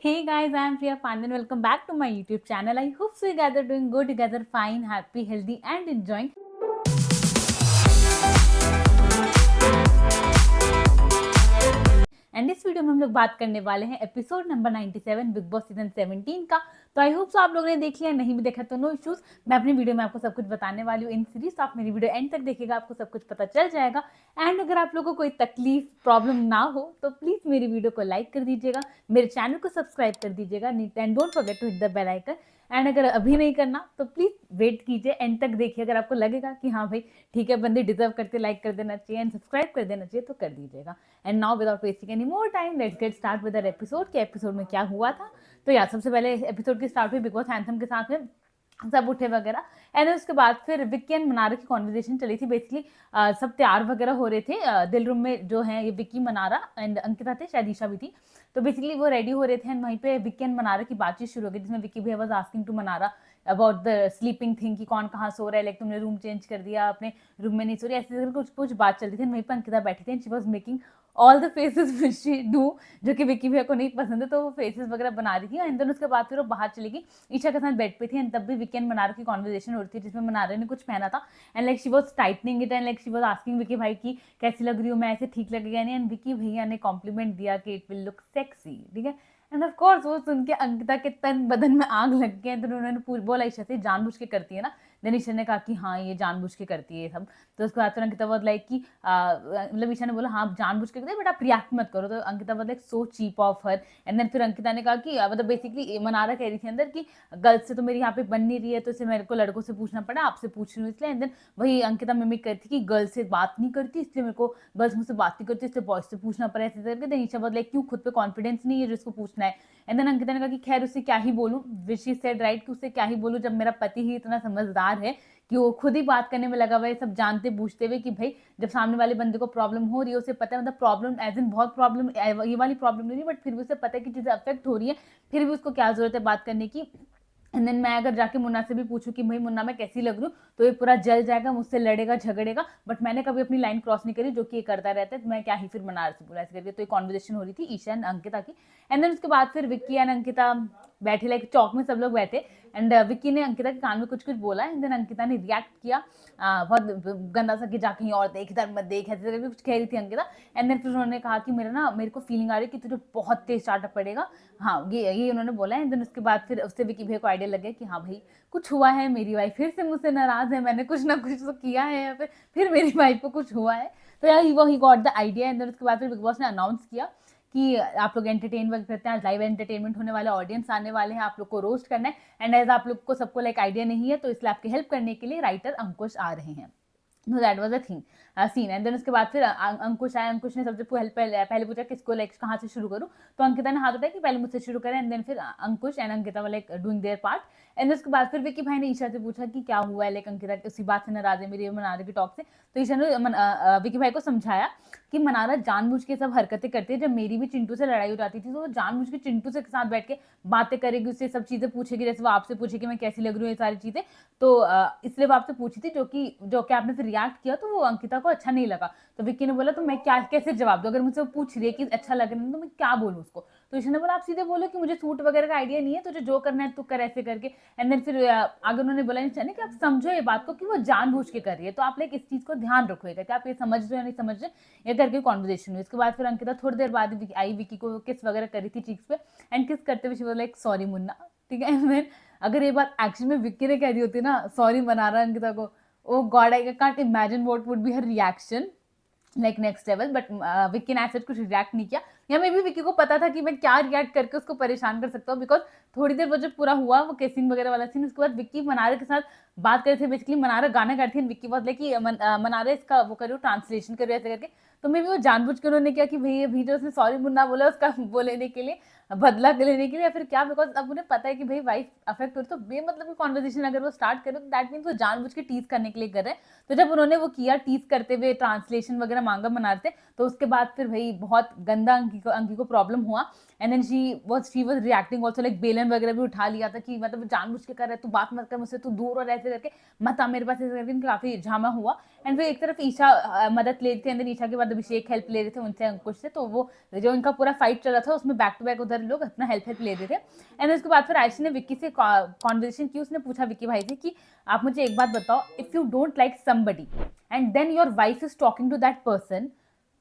Hey guys, I am Priya Pandyan. Welcome back to my YouTube channel. I hope so you guys are doing good, you guys are fine, happy, healthy, and enjoying. And इस video में हम लोग बात करने वाले हैं episode number 97 big boss season 17 का। तो आई होप सो आप लोगों ने देख लिया, नहीं भी देखा तो नो इश्यूज। मैं अपनी वीडियो में आपको सब कुछ बताने वाली हूँ इन सीरीज, तो आप मेरी वीडियो एंड तक देखिएगा, आपको सब कुछ पता चल जाएगा। एंड अगर आप लोगों को कोई तकलीफ प्रॉब्लम ना हो तो प्लीज मेरी वीडियो को लाइक कर दीजिएगा, मेरे चैनल को सब्सक्राइब कर दीजिएगा and don't forget to hit the bell icon. And अगर अभी नहीं करना तो प्लीज वेट कीजिए, एंड तक देखिए। अगर आपको लगेगा कि हाँ भाई ठीक है, बंदे डिजर्व करते, लाइक कर देना चाहिए एंड सब्सक्राइब कर देना चाहिए, तो कर दीजिएगा। And now without wasting any more time let's get start with the episode के एपिसोड में क्या हुआ था। तो यार सबसे पहले एपिसोड की स्टार्ट हुई बिग बॉस एंथम के साथ में, सब उठे वगैरह। एंड उसके बाद फिर विक्की एंड मनारा की कॉन्वर्जेशन चली थी। बेसिकली सब तैयार वगैरह हो रहे थे। दिल रूम में जो है ये विक्की, मनारा एंड अंकिता थे, शायद ईशा भी थी। तो बेसिकली वो रेडी हो रहे थे एंड वहीं पे विक्की एंड मनारा की बातचीत शुरू हो गई, जिसमें विक्की भैया was asking to Mannara about the sleeping thing, कि कौन कहाँ सो रहा है, लाइक तुमने रूम चेंज कर दिया, अपने रूम में नहीं सो रही, ऐसे कुछ कुछ बात चल रही थी। वहीं पर अंकिता बैठी थी and she was making all the faces which she do, जो कि विक्की भैया को नहीं पसंद है, तो वो फेसेस वगैरह बना रही थी। एंड देन उसके बाद फिर वो बाहर चली गई, ईशा के साथ बेड पे थी। एंड तब भी विक्की एंड मनारा की कॉन्वर्जेशन हो रही थी, जिसमें मनारा ने कुछ पहना था and like she was tightening it and like she was asking Vicky भाई की कैसी लग रही हूँ मैं, ऐसे ठीक लगेगा नहीं। एंड विक्की भैया ने कॉम्प्लीमेंट दिया कि इट विल लुक सेक्सी, ठीक है। एंड ऑफ कोर्स वो सुन के अंकिता के तन बदन में आग लग गई। तो उन्होंने पूरी बोला ईशा से, जानबूझ के करती है ना। देन ईशा ने कहा कि हाँ ये जानबूझ के करती है सब। तो उसके बाद फिर अंकिता बहुत लाइक कि मतलब ईशा ने बोला हाँ जानबूझ के करती है बट आप रिएक्ट मत करो। तो अंकिता बहुत like so cheap of her. And then फिर अंकिता ने कहा कि मतलब बेसिकली मनारा कह रही थी अंदर कि गर्ल्स से तो मेरी यहाँ पे बन नहीं रही है, तो इसे मेरे को लड़कों से पूछना पड़ा, आपसे पूछ रही हूँ इसलिए। एंड देन वही अंकिता मिमिक करती थी कि गर्ल्स से बात नहीं करती इसलिए मेरे को, गर्ल्स मुझसे बात नहीं करती इसलिए बॉयज से पूछना पड़ा, ऐसे करके। देन ईशा बहुत लाइक क्यों, खुद पे कॉन्फिडेंस नहीं है जिसको पूछना है। एंड देन अंकिता ने कहा कि खैर उससे क्या ही बोलूं, विच शी सेड राइट, कि उससे क्या ही बोलूं जब मेरा पति ही इतना समझदार है कि वो खुद ही बात करने में लगा हुआ है, सब जानते बूझते हुए कि भाई जब सामने वाले बंदे को प्रॉब्लम हो रही है, उसे पता है, मतलब प्रॉब्लम एज इन बहुत प्रॉब्लम, ये वाली प्रॉब्लम नहीं, बट फिर भी उसे पता है कि चीजें अफेक्ट हो रही है, फिर भी उसको क्या जरूरत है बात करने की। एंड देन मैं अगर जाके मुन्ना से भी पूछूं कि भाई मुन्ना मैं कैसी लग रही हूँ, तो ये पूरा जल जाएगा, मुझसे लड़ेगा झगड़ेगा, बट मैंने कभी अपनी लाइन क्रॉस नहीं करी, जो कि ये करता रहता है, तो मैं क्या ही फिर मनार से बोला ऐसे करके। तो ये कॉन्वर्जेशन हो रही थी ईशा एंड अंकिता की। एंड देन उसके बाद फिर विक्की एंड अंकिता बैठे, लाइक चौक में सब लोग बैठे। एंड विक्की ने अंकिता के कान में कुछ कुछ बोला। एंड देन अंकिता ने रिएक्ट किया बहुत गंदा सा कि जा कहीं और देख, इधर मत देख, ऐसे करके कुछ कह रही थी अंकिता। एंड देन फिर उन्होंने कहा कि मेरे को फीलिंग आ रही है कि तुझे बहुत तेज स्टार्टअप पड़ेगा, हाँ ये उन्होंने बोला। एंड देन उसके बाद फिर उससे विक्की भैया को आइडिया लग गया कि हाँ भाई कुछ हुआ है, मेरी वाइफ फिर से मुझसे नाराज है, मैंने कुछ ना कुछ तो किया है या फिर मेरी वाइफ को कुछ हुआ है। तो यार he got the idea. And then उसके बाद फिर बिग बॉस ने अनाउंस किया कि आप लोग एंटरटेन वगैरह करते हैं, लाइव एंटरटेनमेंट होने वाला, ऑडियंस आने वाले हैं, आप लोग को रोस्ट करना है। एंड एज आप लोग को सबको लाइक आइडिया नहीं है, तो इसलिए आपकी हेल्प करने के लिए राइटर अंकुश आ रहे हैं। No, that was a thing, scene. And then उसके बाद फिर अंकुश आया। अंकुश ने सबसे पहले पूछा किसको, लाइक कहाँ से शुरू करूँ। तो अंकिता ने हाथ उठाया कि पहले मुझसे शुरू करें। एंड देन फिर अंकुश एंड अंकिता वाले डूइंग देयर पार्ट। एंड उसके बाद फिर विक्की भाई ने ईशा से पूछा कि क्या हुआ है, लाइक अंकिता उसी बात से नाराज है मेरी मनारा की टॉक से। तो ईशा ने विक्की भाई को समझाया कि मनारा जानबूझ के सब हरकतें करती है। जब मेरी भी चिंटू से लड़ाई हो जाती थी तो वो जानबूझ के चिंटू से साथ बैठ के बातें करेगी, उससे सब चीजें पूछेगी, जैसे वो आपसे पूछेगी मैं कैसी लग रही हूँ, ये सारी चीजें। तो इसलिए वो आपसे पूछी थी, जो कि आपने फिर रिएक्ट किया, तो वो अंकिता को अच्छा नहीं लगा। तो विक्की ने बोला तो मैं क्या कैसे जवाब दूं, अगर मुझसे वो पूछ रही है कि अच्छा लग रहा है तो मैं क्या बोलूँ उसको। तो ईशा ने बोला आप सीधे बोलो कि मुझे सूट वगैरह का आइडिया नहीं है, तुझे जो करना है तू कर, ऐसे करके। एंड देन फिर आगे उन्होंने बोला ईशा ने कि आप समझो ये बात को कि वो जानबूझ के कर रही है, तो आप लाइक इस चीज को ध्यान रखोगे कि आप ये समझ रहे हो या नहीं समझ रहे, ये करके कॉन्वर्जेशन हुई। उसके बाद फिर अंकिता थोड़ी देर बाद आई, विक्की को किस वगैरह करी थी चीक्स पे। एंड किस करते हुए लाइक सॉरी मुन्ना, ठीक है। एंड देन अगर ये बात एक्चुअली में विक्की ने कह दी होती ना, सॉरी मना रहा अंकिता को, oh God I can't imagine what would be her reaction, like next level. But Vicky ने ऐसे कुछ रिएक्ट नहीं किया, या मे बी विक्की को पता था कि मैं क्या रिएक्ट करके उसको परेशान कर सकता हूँ। बिकॉज थोड़ी देर वो जब पूरा हुआ वो केसिंग वगैरह वाला सीन, उसके बाद विक्की मनारा के साथ बात कर रहे थे। बेसिकली मनारा गाना गाती थी, विक्की बहुत लाइक मनारा इसका वो करो, ट्रांसलेशन करो ऐसे करके। तो मे भी वो जानबूझ के उन्होंने किया कि भाई अभी जो उसने सॉरी मुन्ना बोला उसका वो लेने के लिए, बदला लेने के लिए, या फिर क्या। बिकॉज अब उन्हें पता है कि भाई वाइफ अफेक्ट हो रही, तो बेमतलब की कॉन्वर्जेशन अगर वो स्टार्ट करे तो दैट मीन्स वो जानबूझ के टीज करने के लिए कर रहे हैं। तो जब उन्होंने वो किया टीज करते हुए, ट्रांसलेशन वगैरह मांगा मनाते, तो उसके बाद फिर भाई बहुत गंदा अंकी को प्रॉब्लम हुआ। And then she was reacting also, like बेलन वगैरह भी उठा लिया था कि मतलब जानबूझ के कर रहा है, तू बात मत कर मुझसे, तू दूर और ऐसे करके मत आ मेरे पास, ऐसे करके काफी झामा हुआ। एंड फिर एक तरफ ईशा मदद ले रही थी, एंड देन ईशा के बाद अभिषेक हेल्प ले रहे थे उनसे, अंकुश से। तो वो जो इनका पूरा फाइट चल रहा था उसमें बैक टू बैक उधर सारे लोग अपना हेल्प ले रहे थे। एंड उसके बाद फिर आयशा ने विक्की से कॉन्वर्सेशन की, उसने पूछा विक्की भाई से कि आप मुझे एक बात बताओ, if you don't like somebody and then your wife is talking to that person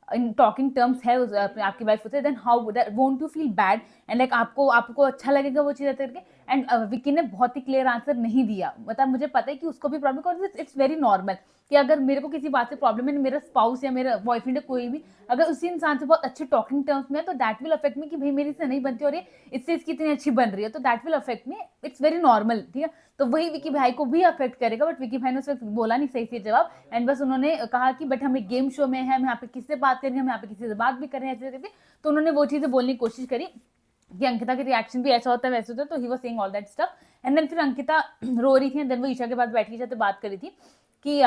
in talking terms है आपकी वाइफ से, then how won't you feel bad and like आपको अच्छा लगेगा वो चीज़ करके। एंड विक्की ने बहुत ही क्लियर आंसर नहीं दिया, मतलब मुझे पता है कि उसको भी प्रॉब्लम, इट्स वेरी नॉर्मल कि अगर मेरे को किसी बात से प्रॉब्लम है, मेरा स्पाउस या मेरा बॉयफ्रेंड है कोई भी, अगर उसी इंसान से बहुत अच्छे टॉकिंग टर्म्स में है तो दैट विल अफेक्ट मी कि भाई मेरी से नहीं बनती और ये इससे इसकी इतनी अच्छी बन रही है, तो that will affect me, it's very normal, ठीक है। तो वही विक्की भाई को भी अफेक्ट करेगा, बट विक्की भाई ने उस वक्त बोला नहीं सही से जवाब। एंड बस उन्होंने कहा कि बट हम एक गेम शो में है, हम यहाँ पे किससे बात करेंगे, हम यहाँ पे किसी से बात भी कर रहे हैं ऐसे करके। तो उन्होंने वो चीज़ें बोलने की कोशिश करी कि अंकिता के रिएक्शन भी ऐसा होता है वैसे होता है, तो he was saying all that stuff. And then फिर अंकिता रो रही थी, एंड देन वो ईशा के पास बैठ के ईशा से बात करी थी कि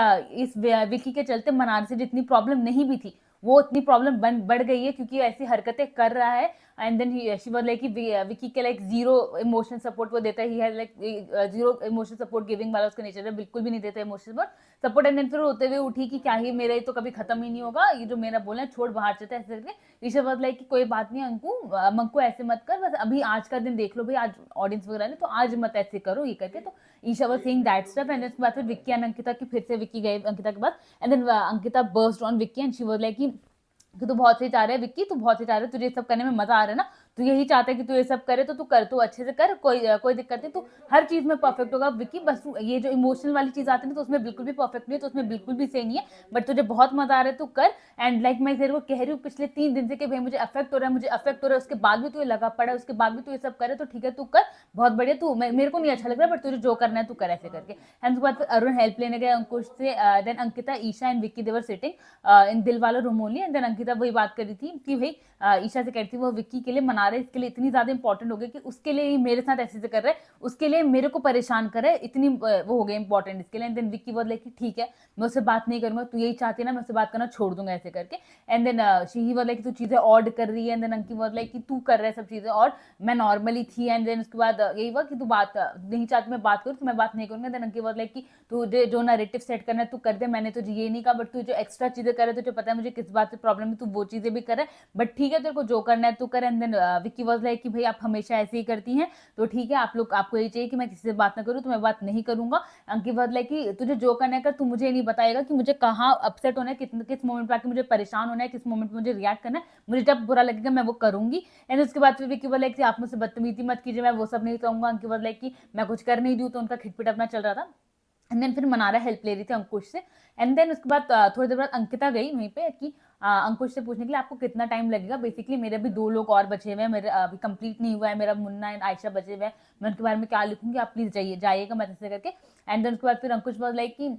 इस विक्की के चलते मनार से जितनी प्रॉब्लम नहीं भी थी वो इतनी प्रॉब्लम बढ़ गई है क्योंकि ऐसी हरकतें कर रहा है। And then she was like Vicky के लाइक जीरो इमोशनल सपोर्ट वो देता है, he has like zero emotional support giving वाला उसका नेचर है, बिल्कुल भी नहीं देता इमोशनल सपोर्ट। एंड देन फिर होते हुए उठी कि क्या ही मेरा तो कभी खत्म ही नहीं होगा, ये जो मेरा बोलना है छोड़ बाहर चलता है ऐसे करके। ईशा वाज लाइक कि कोई बात नहीं मंकू ऐसे मत कर, बस अभी आज का दिन देख लो भाई, आज ऑडियंस वगैरह ने तो आज मत ऐसे करो ये करके। तो Isha was saying that stuff. And उसके बाद फिर विक्की एंड अंकिता की फिर से विक्की गए अंकिता के पास, and then Ankita burst on Vicky and she was like कि तू बहुत सही चाह रहा है विक्की, तू बहुत सही चाह रहा है, तुझे ये सब करने में मजा आ रहा है ना, तू यही चाहता है कि तू ये सब करे तो तू कर, तू अच्छे से कर, कोई दिक्कत नहीं, तू हर चीज में परफेक्ट होगा विक्की, बस ये जो इमोशनल वाली चीज आती है ना तो उसमें बिल्कुल भी परफेक्ट नहीं है, तो उसमें बिल्कुल भी सही नहीं है, बट तुझे बहुत मजा आ रहा है तू कर। एंड लाइक मैं तेरे को कह रही हूँ पिछले 3 दिन से कि भाई मुझे अफेक्ट हो रहा है, मुझे अफेक्ट हो रहा है, उसके बाद भी तू लगा पड़ा है, उसके बाद भी तू ये सब करे तो ठीक है तू कर, बहुत बढ़िया, तू मेरे को नहीं अच्छा लग रहा है बट तुझे जो करना है तू कर ऐसे करके। एंड उसके बाद फिर अरुण हेल्प लेने गए अंकुश से, then Ankita Isha and Vicky they were sitting in दिल वाला room only. And then Ankita वही बात करी थी कि भाई ईशा से कहती थी वो विक्की के लिए मना रहे, इसके लिए इतनी ज्यादा इंपॉर्टेंट हो गई कि उसके लिए ही मेरे साथ ऐसे से कर रहे, उसके लिए मेरे को परेशान कर रहे, इतनी वो हो गया इंपॉर्टेंट इसके लिए। एंड देन विक्की बोल कि ठीक है मैं उससे बात नहीं करूंगा, तू यही चाहती है ना मैं उससे बात करना छोड़ दूंगा ऐसे करके। एंड देन शी बोल कि तू चीजें ऑड कर रही है, एंड देन अंकी बोल कि तू कर रहा है सब चीजें और मैं नॉर्मली थी। एंड देन उसके बाद यही हुआ कि तू बात नहीं चाहती मैं बात करूँ तो मैं बात नहीं करूंगा। देन अंकी बोल कि तू जो नैरेटिव सेट करना है तू कर दे, मैंने तुझे ये नहीं कहा, बट तू जो एक्स्ट्रा चीजें करे तुझे पता है मुझे किस बात से प्रॉब्लम है, तू वो चीजें भी करे, बट ठीक है तेरे को जो करना है तू कर। And then Vicky was like कि भाई आप हमेशा ऐसे ही करती हैं तो ठीक है आपको यही चाहिए कि मैं किसी से बात ना करूँ तो मैं बात नहीं करूंगा। अंकित वाज लाइक कि तुझे जो करना है कर, तू मुझे नहीं बताएगा कि मुझे कहाँ अपसेट होना है, किस मोमेंट पे आके मुझे परेशान होना है, किस मोमेंट पे मुझे रिएक्ट करना है, मुझे जब बुरा लगेगा मैं वो करूंगी। एंड उसके बाद फिर विक्की वाज लाइक कि आप मुझसे बदतमीजी मत कीजिए, मैं वो सब नहीं कहूंगा। अंकित वाज लाइक कि मैं कुछ कर नहीं दूँ, तो उनका खिटपिट अपना चल रहा था। एंड देन फिर मनारा हेल्प ले रही थी अंकुश से। एंड देन उसके बाद थोड़ी देर बाद अंकिता गई वहीं पे कि अंकुश से पूछने के लिए आपको कितना टाइम लगेगा, बेसिकली मेरे भी 2 लोग और बचे हुए हैं, मेरे अभी कंप्लीट नहीं हुआ है, मेरा मुन्ना एंड आयशा बचे हुए हैं, मैं उनके बारे में क्या लिखूंगी, आप प्लीज जाइएगा मैं ऐसे करके। एंड देन उसके बाद फिर अंकुश बोल लाइक कि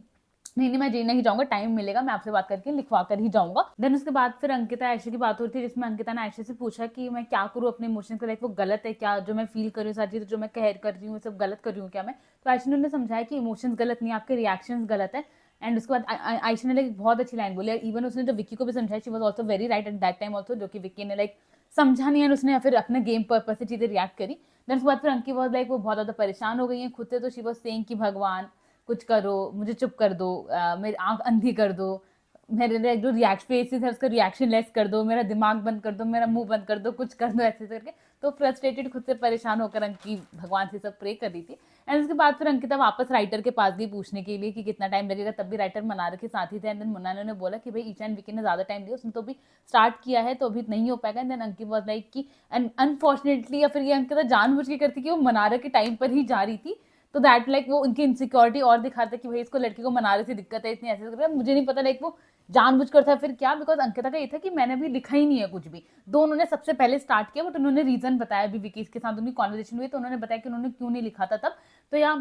नहीं मैं नहीं जाऊंगा, टाइम मिलेगा मैं आपसे बात करके लिखवा कर ही जाऊंगा। देन उसके बाद फिर अंकिता आयशा की बात हो रही थी जिसमें अंकिता ने आयशा से पूछा कि मैं क्या करूँ अपने इमोशन को, लाइक वो गलत है क्या, जो मैं फील कर रही हूँ सारी चीज़ जो मैं कह कर रही हूँ सब गलत कर रही हूँ क्या मैं। तो आयशा ने उन्हें समझाया कि इमोशंस गलत नहीं, आपके रिएक्शंस गलत है। एंड उसके बाद आयशा ने लाइक बहुत अच्छी लाइन बोली, इवन उसने जो विक्की को भी समझाया, she was also very right at that time also, जो कि विक्की ने लाइक समझा नहीं है, उसने फिर अपने गेम पर्पस से चीजें रिएक्ट करी। देन उसके बाद फिर अंकी वाज लाइक वो बहुत ज्यादा परेशान हो गई है खुद से, तो शी वाज सेइंग कि भगवान कुछ करो, मुझे चुप कर दो, मेरी आंख अंधी कर दो, मेरे जो रिएक्शन फेसेस है उसका रिएक्शन लेस कर दो, मेरा दिमाग बंद कर दो, मेरा मुंह बंद कर दो, कुछ कर दो ऐसे करके। तो फ्रस्ट्रेटेड खुद से परेशान होकर अंकी भगवान से सब प्रे कर रही थी। एंड उसके बाद फिर अंकिता वापस राइटर के पास गई पूछने के लिए कि कितना टाइम लगेगा, तब भी राइटर मनारा के साथ ही थे। एंड देन मुन्ना ने बोला कि भाई ईशा एंड विकी ने ज्यादा टाइम दिया, उसने तो अभी स्टार्ट किया है तो अभी नहीं हो पाएगा। And then Ankit was like कि अनफॉर्चुनेटली या फिर ये अंकिता जानबूझ के करती कि वो मनारा के टाइम पर ही जा रही थी, तो दैट लाइक वो उनकी इनसिक्योरिटी और दिखाता कि भाई इसको लड़की को मनाने से दिक्कत है, इतनी ऐसे कर रहा है, मुझे नहीं पता लाइक वो जानबूझ कर था फिर क्या, बिकॉज अंकिता का ये था कि मैंने अभी लिखा ही नहीं है कुछ भी। दो उन्होंने सबसे पहले स्टार्ट किया, बट उन्होंने रीजन बताया अभी विकी के साथ उनकी कॉन्वर्सेशन हुई तो उन्होंने बताया कि उन्होंने क्यों नहीं लिखा था तब। तो या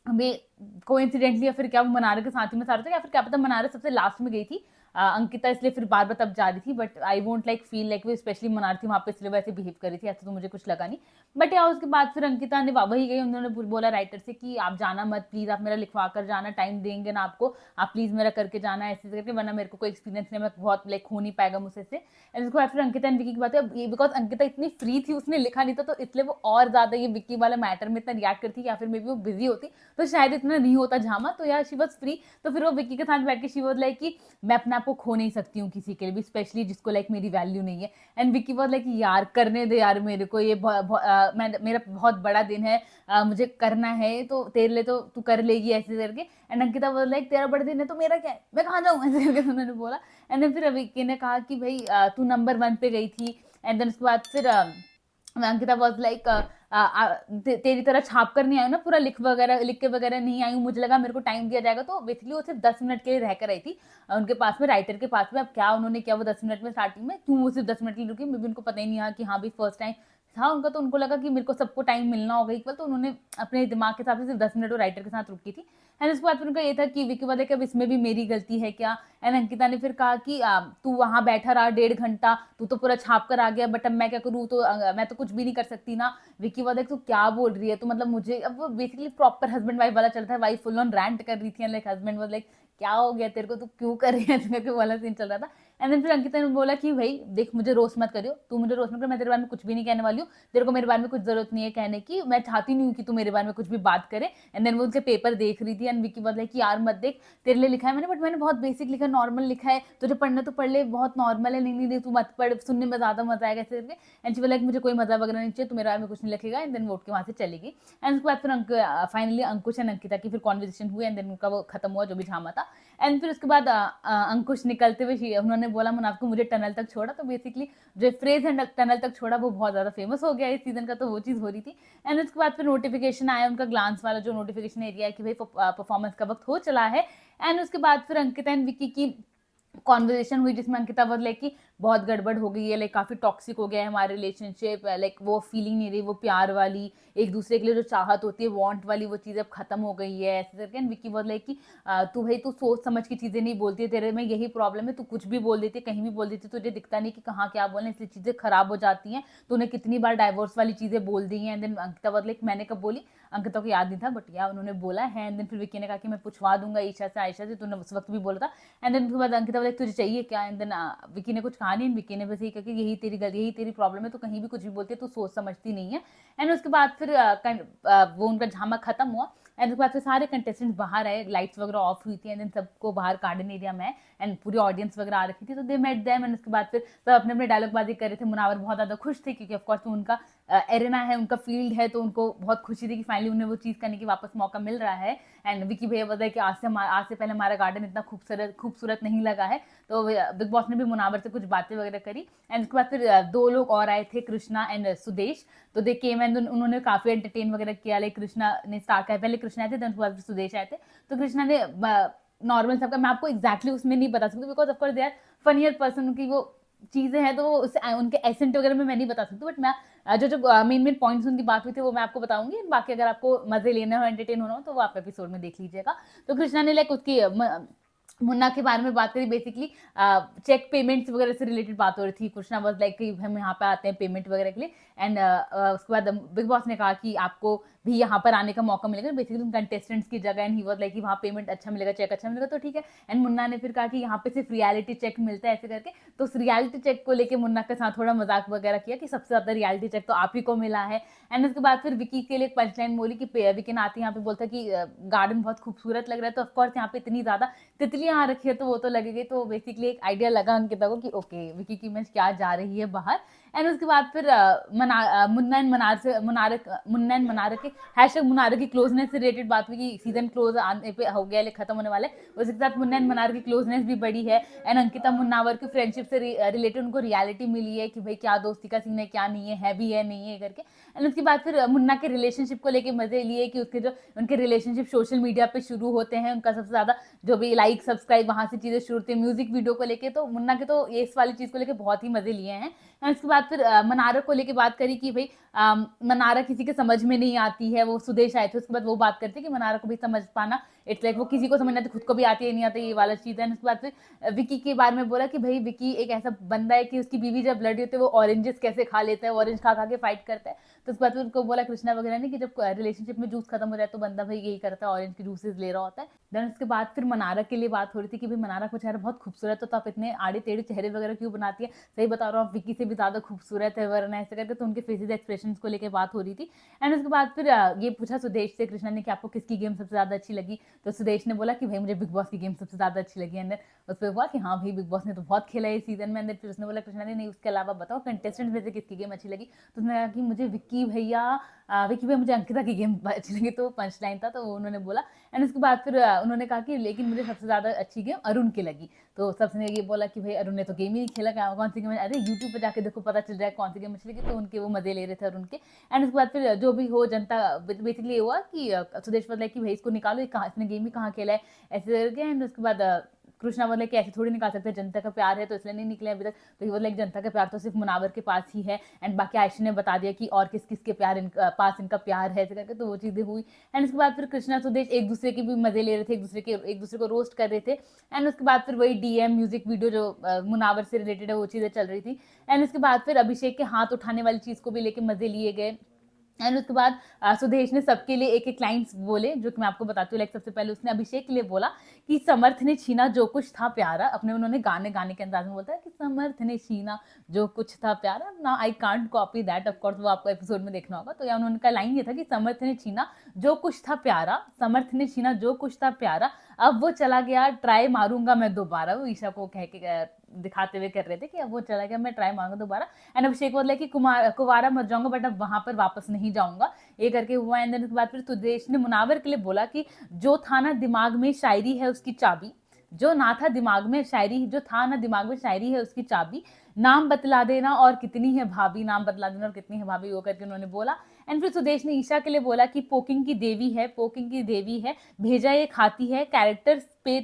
हमें कोइंसिडेंटली या फिर क्या वो मनारे के साथ ही में सारा था, या फिर क्या पता मनारे सबसे लास्ट में गई थी अंकिता, इसलिए फिर बार बार तब जा रही थी। But I won't like feel like वो स्पेशली मनार थी वहाँ पे इसलिए वैसे बिहेव कर रही थी, ऐसा तो मुझे कुछ लगा नहीं। बट या उसके बाद फिर अंकिता ने वही गई, उन्होंने बोला राइटर से कि आप जाना मत प्लीज, आप मेरा लिखवा कर जाना, टाइम देंगे ना आपको, आप प्लीज मेरा करके जाना ऐसे करके, वरना मेरे को कोई एक्सपीरियंस नहीं, मैं बहुत लाइक हो नहीं पाएगा मुझसे से। एंड उसके बाद फिर अंकिता एंड विकी की बात है, बिकॉज अंकिता इतनी फ्री थी उसने लिखा नहीं था तो इसलिए वो और ज्यादा ये विकी वाला मैटर में इतना रिएक्ट करती, या फिर मे बी वो बिजी होती तो शायद इतना नहीं होता झामा। तो यार शी वॉज फ्री, तो फिर वो विकी के साथ बैठ के शी वॉज लाइक कि मैं अपने आप को खो नहीं सकती हूँ किसी के लिए भी, स्पेशली जिसको लाइक मेरी वैल्यू नहीं है। एंड विकी वाज लाइक यार करने दे यार मेरे को, ये मेरा बहुत बड़ा दिन है, मुझे करना है, तो तेरे लिए तो तू कर लेगी ऐसे करके। एंड अंकिता वाज लाइक तेरा बड़ा दिन है तो मेरा क्या है, मैं कहाँ जाऊँ ऐसे करके उन्होंने बोला। एंड देन फिर विकी ने कहा कि भाई तू नंबर 1 पे गई थी। एंड देन उसके बाद फिर अंकिता वॉज लाइक तेरी तरह छाप कर नहीं आई ना, पूरा लिख के वगैरह नहीं आई हूँ, मुझे लगा मेरे को टाइम दिया जाएगा। तो बेसिकली वो सिर्फ 10 मिनट के लिए रहकर आई थी उनके पास में, राइटर के पास में। अब क्या उन्होंने किया वो 10 मिनट में स्टार्टिंग में, क्यों वो सिर्फ 10 मिनट के लिए रुकी, मे भी उनको पता ही नहीं आया कि हाँ भाई फर्स्ट टाइम था उनका, तो उनको लगा कि मेरे को सबको टाइम मिलना होगा इक्वल, तो उन्होंने अपने दिमाग के हिसाब से सिर्फ 10 मिनट वो राइटर के साथ रुकी थी। एंड उसके बाद फिर उनका ये था कि विकी वाले अब इसमें भी मेरी गलती है क्या। एंड अंकिता ने फिर कहा कि तू वहां बैठा रहा 1.5 घंटा, तू तो पूरा छाप कर आ गया, बट अब मैं क्या करूँ, तो मैं तो कुछ भी नहीं कर सकती ना। विकी वाले तू क्या बोल रही है, तो मतलब मुझे अब वो बेसिकली प्रॉपर हस्बैंड वाइफ वाला चलता है, वाइफ फुल ऑन रैंट कर रही थी, लाइक हस्बैंड वाज लाइक क्या हो गया तेरे को, तू क्यों कर रही है करके वाला सीन चल रहा था। एंड देन फिर अंकिता ने बोला कि भाई देख मुझे रोस्ट मत करियो, तू मुझे रोस्ट मत कर, मैं तेरे बारे में कुछ भी नहीं कहने वाली हूँ, तेरे को मेरे बारे में कुछ जरूरत नहीं है कहने की, मैं चाहती नहीं हूँ कि तू मेरे बारे में कुछ भी बात करे। एंड देन वो उनके पेपर देख रही थी एंड विकी बोला कि यार मत देख, तेरे लिए लिखा है मैंने, बट मैंने बहुत बेसिक लिखा, नॉर्मल लिखा है, तुझे पढ़ना तो पढ़ ले, बहुत नॉर्मल है, नहीं तू मत पढ़, सुनने में ज्यादा मजा आएगा ऐसे करके। एंड शी बोला मुझे कोई मजा वगैरह नहीं चाहिए, तू मेरे बारे में कुछ नहीं लिखेगा। एंड देन वो उठ के वहां से चलेगी। एंड उसके बाद फिर फाइनली अंकुश एंड अंकिता की फिर कॉन्वर्सेशन हुई, एंड देन उनका वो खत्म हुआ जो भी ड्रामा था। एंड फिर उसके बाद अंकुश निकलते हुए उन्होंने बोला मुनाफ को मुझे टनल तक छोड़ा, तो बेसिकली जो फ्रेज है टनल तक छोड़ा वो बहुत ज्यादा फेमस हो गया इस सीजन का, तो वो चीज हो रही थी। एंड उसके बाद फिर नोटिफिकेशन आया उनका ग्लांस वाला, जो नोटिफिकेशन एरिया है कि भाई परफॉर्मेंस का वक्त हो चला है। एंड उसके बाद फिर अंकिता एंड विकी की कॉन्वर्जेशन हुई जिसमें अंकिता बोल लाइक कि बहुत गड़बड़ हो गई है, लाइक काफी टॉक्सिक हो गया है हमारे रिलेशनशिप, लाइक वो फीलिंग नहीं रही, वो प्यार वाली एक दूसरे के लिए जो चाहत होती है, वांट वाली, वो चीज़ अब खत्म हो गई है ऐसे करके। एंड विकी बोल लाइक कि तू भाई तू सोच समझ की चीज़ें नहीं बोलती है, तेरे में यही प्रॉब्लम है, तू कुछ भी बोल देती है, कहीं भी बोल देती है, तुझे दिखता नहीं कि कहाँ क्या बोलना, इसलिए चीज़ें खराब हो जाती हैं। तूने कितनी बार डाइवोर्स वाली चीज़ें बोल दी हैं। एंड देन अंकिता बोल लाइक मैंने कब बोली, अंकिता को याद नहीं था, बट या उन्होंने बोला है। एंड देन फिर विकी ने कहा कि मैं पूछवा दूंगा ईशा से, आयशा से, तूने उस वक्त भी बोला था। एंड देन उसके बाद अंकिता बोला तुझे चाहिए क्या। एंड देन विकी ने कुछ कहा नहीं, विकी ने बस यही कहा कि यही तेरी गलती, यही तेरी प्रॉब्लम है, तो कहीं भी कुछ भी बोलती है तो सोच समझती नहीं है। एंड उसके बाद फिर वो उनका ड्रामा खत्म हुआ। एंड उसके बाद फिर सारे कंटेस्टेंट्स बाहर आए, लाइट्स वगैरह ऑफ हुई थी, एंड देन सबको बाहर गार्डन एरिया में, एंड पूरी ऑडियंस वगैरह आ रखी थी, तो दे मेट देम। एंड उसके बाद फिर सब अपने अपने डायलॉग बाजी कर रहे थे। मुनावर बहुत ज़्यादा खुश थे क्योंकि ऑफकोर्स वो उनका एरेना है, उनका फील्ड है, तो उनको बहुत खुशी थी कि फाइनली उन्हें वो चीज़ करने की वापस मौका मिल रहा है। एंड विकी भैया बताया कि आज से पहले हमारा गार्डन इतना खूबसूरत नहीं लगा है। तो बिग बॉस ने भी मुनावर से कुछ बातें वगैरह करी। एंड उसके बाद फिर 2 लोग और आए थे, कृष्णा एंड सुदेश, तो दे केम एंड उन्होंने काफी एंटरटेन वगैरह किया। लाइक कृष्णा ने स्टार्ट किया, पहले कृष्णा आए थे, उसके बाद सुदेश आए थे। तो कृष्णा ने नॉर्मल सबका, मैं आपको एक्जैक्टली उसमें नहीं बता सकती because of course they are funnier person, की वो चीजें हैं, तो वो उनके एसेंट वगैरह में मैं नहीं बता सकती, बट मैं जो मेन पॉइंट्स उनकी बात हुई थी वो मैं आपको बताऊंगी। बाकी अगर आपको मजे लेना हो, एंटरटेन होना हो, तो वो आप एपिसोड में देख लीजिएगा। तो कृष्णा ने लाइक उसकी मुन्ना के बारे में बात करी, बेसिकली चेक पेमेंट्स वगैरह से रिलेटेड बात हो रही थी। कृष्णा वाज लाइक कि हम यहाँ पे आते हैं पेमेंट वगैरह के लिए। एंड उसके बाद बिग बॉस ने कहा कि आपको भी यहाँ पर आने का मौका मिलेगा बेसिकली उन कंटेस्टेंट्स की जगह। एंड ही वाज लाइक कि वहाँ पेमेंट अच्छा मिलेगा, चेक अच्छा मिलेगा, तो ठीक है। एंड मुन्ना ने फिर कहा कि यहाँ पे सिर्फ रियलिटी चेक मिलता है ऐसे करके। तो उस रियलिटी चेक को लेकर मुन्ना के साथ थोड़ा मजाक वगैरह किया कि सबसे ज्यादा रियलिटी चेक तो आप ही को मिला है। एंड उसके बाद फिर विकी के लिए पंचलाइन बोली कि विकी नाती यहाँ पे बोलता कि गार्डन बहुत खूबसूरत लग रहा है, तो ऑफकोर्स यहाँ पे इतनी ज्यादा तितलियां आ रखी है तो वो तो लगेगी। तो बेसिकली एक आइडिया लगा अंकिता को कि ओके विकी की इमेज क्या जा रही है बाहर। एंड उसके बाद फिर मुन्ना एंड मनार के हैशटैग मुनार की क्लोजनेस से रिलेटेड बात हुई कि सीजन क्लोज आने पे हो गया, खत्म होने वाले, उसके साथ मुन्ना एंड मनार की क्लोजनेस भी बढ़ी है। एंड अंकिता मुन्नावर की फ्रेंडशिप से रिलेटेड उनको रियलिटी मिली है कि भाई क्या दोस्ती का सीन है, क्या नहीं है भी है नहीं है करके। एंड उसके बाद फिर मुन्ना के रिलेशनशिप को लेके मजे लिए कि उसके जो उनके रिलेशनशिप सोशल मीडिया पे शुरू होते हैं, उनका सबसे ज्यादा जो भी लाइक सब्सक्राइब वहां से चीजें शुरू होती है, म्यूजिक वीडियो को लेके, तो मुन्ना के तो ये इस वाली चीज को लेके बहुत ही मजे लिए हैं। एंड उसके बाद फिर मनारा को लेके बात करी कि भाई मनारा किसी के समझ में नहीं आती है, वो सुदेश आए थे, उसके बाद वो बात करते कि मनारा को भी समझ पाना इट्स लाइक वो किसी को समझ नहीं आती, खुद को भी आती है नहीं आती, ये वाला चीज है। उसके बाद फिर विकी के बारे में बोला कि भाई विकी एक ऐसा बंदा है कि उसकी बीवी जब लड़ी होती है वो ऑरेंजेस कैसे खा लेता है, ऑरेंज खा खा के फाइट करता है। तो उस बात पर उनको बोला कृष्णा वगैरह ने कि जब रिलेशनशिप में जूस खत्म हो जाए तो बंदा भाई यही करता है, ऑरेंज की जूसेस ले रहा होता है। देन उसके बाद फिर मनारा के लिए बात हो रही थी कि भाई मनारा को चेहरा बहुत खूबसूरत है, तो आप इतने आड़े टेढ़े चेहरे वगैरह क्यों बनाती है, सही बता रहा हूँ आप विक्की से भी ज्यादा खूबसूरत है वरना ऐसे करके, तो उनके फेसेस एक्सप्रेशन को लेकर बात हो रही थी। एंड उसके बाद फिर ये पूछा सुदेश से कृष्णा ने कि आपको किसकी गेम सबसे ज्यादा अच्छी लगी, तो सुदेश ने बोला कि भाई मुझे बिग बॉस की गेम सबसे ज्यादा अच्छी लगी। एंड उस पर हुआ कि हाँ भाई बिग बॉस ने तो बहुत खेला है इस सीजन में। अंदर फिर उसने बोला कृष्णा ने नहीं उसके अलावा बताओ कंटेस्टेंट में से किसकी गेम अच्छी लगी, तो उसने कहा कि मुझे विक्की भैया मुझे अंकिता की गेम अच्छी लगी, तो पंच लाइन था तो उन्होंने बोला। एंड उसके बाद फिर उन्होंने कहा कि लेकिन मुझे सबसे ज़्यादा अच्छी गेम अरुण की लगी, तो सबने ये बोला कि भाई अरुण ने तो गेम ही नहीं खेला, क्या कौन सी गेम, अरे यूट्यूब पे जाके देखो पता चल जाए कौन सी गेम अच्छी लगी, तो उनके वो मजे ले रहे थे अरुण के। एंड उसके बाद फिर जो भी हो जनता बेसिकली हुआ कि सुदेश बोला कि भाई इसको निकालो, इसने गेम ही कहाँ खेला है ऐसे करके। एंड उसके बाद कृष्णा बोले कि ऐसे थोड़ी निकाल सकते, जनता का प्यार है तो इसलिए नहीं निकले अभी तक, तो ये बोला जनता का प्यार तो सिर्फ मुनावर के पास ही है। एंड बाकी आयशा ने बता दिया कि और किस किस के पास इनका प्यार है ऐसे करके, तो वो चीजें हुई। एंड उसके बाद फिर कृष्णा सुदेश एक दूसरे के भी मजे ले रहे थे, एक दूसरे को रोस्ट कर रहे थे। एंड उसके बाद फिर वही डीएम म्यूजिक वीडियो जो मुनावर से रिलेटेड है वो चीजें चल रही थी। एंड उसके बाद फिर अभिषेक के हाथ उठाने वाली चीज को भी लेके मजे लिए गए। एंड उसके बाद सुदेश ने सबके लिए एक एक लाइन्स बोले जो कि मैं आपको बताती हूँ। लाइक सबसे पहले उसने अभिषेक के लिए बोला कि समर्थ ने छीना जो कुछ था प्यारा, अपने उन्होंने गाने के अंदाज में बोलता है कि समर्थ ने छीना जो कुछ था प्यारा। ना I can't copy that, of course वो आपको एपिसोड में देखना होगा। तो या उन्होंने का लाइन ये था कि समर्थ ने छीना जो कुछ था प्यारा, समर्थ ने छीना जो कुछ था प्यारा, अब वो चला गया ट्राई मारूंगा मैं दोबारा। वो ईशा को कह के दिखाते हुए कर रहे थे कि अब वो चला गया मैं ट्राई मारूंगा दोबारा। एंड अभिषेक बोला कि कुमारा मर जाऊंगा बट अब वहां पर वापस नहीं जाऊंगा, ये करके हुआ। एंड उसके बाद फिर सुदेश ने मुनावर के लिए बोला कि जो था ना दिमाग में शायरी है उसकी चाबी, जो ना था दिमाग में शायरी, जो था ना दिमाग में शायरी है उसकी चाबी, नाम बतला देना और कितनी है भाभी, नाम बतला देना और कितनी है भाभी, वो करके उन्होंने बोला। एंड फिर सुदेश ने ईशा के लिए बोला कि पोकिंग की देवी है, पोकिंग की देवी है, भेजा ये खाती है, कैरेक्टर्स पे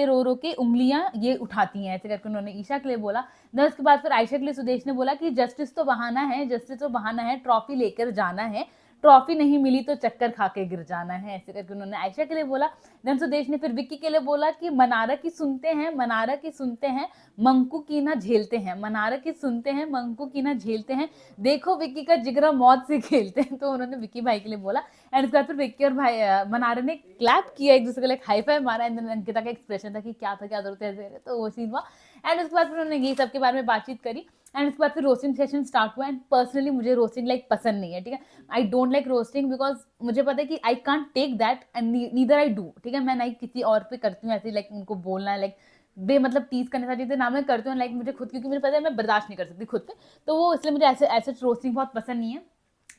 रो रो के उंगलियां ये उठाती हैं, ऐसे करके उन्होंने ईशा के लिए बोला। देन उसके बाद फिर आयशा के लिए सुदेश ने बोला कि जस्टिस तो बहाना है, जस्टिस तो बहाना है, ट्रॉफी लेकर जाना है, ट्रॉफी नहीं मिली तो चक्कर खा के गिर जाना है, ऐसे करके उन्होंने आयशा के लिए बोला। देन सुदेश ने फिर विक्की के लिए बोला कि मनारा की सुनते हैं, मनारा की सुनते हैं, मंकू की ना झेलते हैं, मनारा की सुनते हैं, मंकू की ना झेलते हैं, देखो विक्की का जिगरा मौत से खेलते हैं, तो उन्होंने विक्की भाई के लिए बोला। एंड उसके बाद फिर विक्की और भाई मनारा ने क्लैप किया एक दूसरे को, लाइक हाई फाइव मारा। एंड अंकिता का एक्सप्रेशन था कि क्या था क्या जरूरत है, तो वो सीन हुआ। एंड उसके बाद फिर उन्होंने ये सब के बारे में बातचीत करी। एंड उसके बाद फिर रोस्टिंग सेशन स्टार्ट हुआ। एंड पर्सनली मुझे रोस्टिंग लाइक पसंद नहीं है, ठीक है, I don't like roasting because मुझे पता है कि I can't take that and neither I do, ठीक है, मैं नहीं किसी और पे करती हूँ ऐसे, लाइक उनको बोलना लाइक बे मतलब टीज करने सारी चीजें ना मैं करती हूँ, लाइक मुझे खुद, क्योंकि मुझे पता है मैं बर्दाश्त नहीं कर सकती खुद पे, तो वो इसलिए मुझे ऐसे ऐसे रोस्टिंग बहुत पसंद नहीं है।